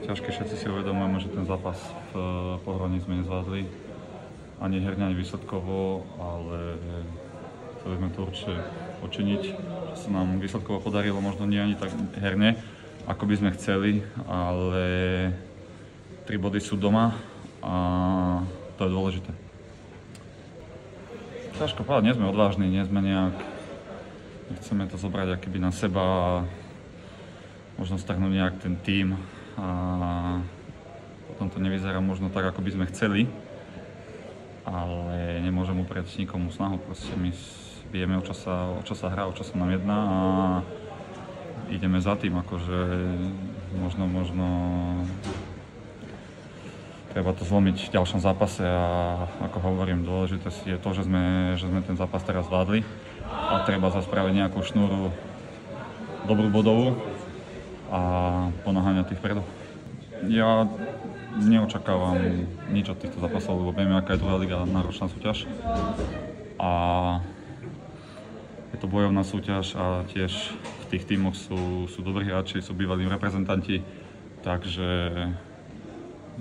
ťažké, všetci si uvedomujeme, že ten zápas v Pohroni sme nezvládli. Ani herne, ani výsledkovo, ale chceli sme to určite učiniť. Že sa nám výsledkovo podarilo, možno nie ani tak herne, ako by sme chceli, ale 3 body sú doma a to je dôležité. Ťažko povedať, nie sme odvážni, nie sme nechceme to zobrať akoby na seba a možno strhnúť nejak ten tím a potom to nevyzerá možno tak, ako by sme chceli, ale nemôžem uprieť nikomu snahu, proste my vieme, o čo sa hrá, o čo sa nám jedná a ideme za tým, akože možno treba to zlomiť v ďalšom zápase a ako hovorím, dôležité je to, že sme ten zápas teraz zvládli a treba spraviť nejakú šnúru dobrú bodovú a ponáhania tých vpredu. Ja neočakávam nič od týchto zápasov, lebo vieme, aká je druhá liga náročná súťaž a je to bojovná súťaž a tiež v tých tímoch sú dobrí hráči, sú bývalí reprezentanti, takže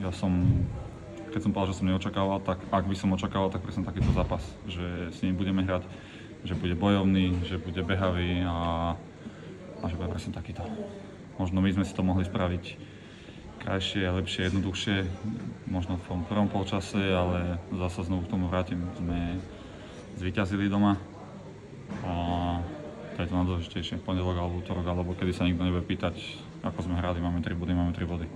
keď som povedal, že som neočakával, tak ak by som očakával, tak presne takýto zápas, že s ním budeme hrať, že bude bojovný, že bude behavý a že bude presne takýto. Možno my sme si to mohli spraviť krajšie, lepšie, jednoduchšie, možno v tom prvom polčase, ale zase znovu k tomu vrátim. Sme zvíťazili doma a to je to najdôležitejšie. Pondelok alebo útorok, alebo kedy sa nikto nebude pýtať, ako sme hrali, máme 3 body, máme 3 body.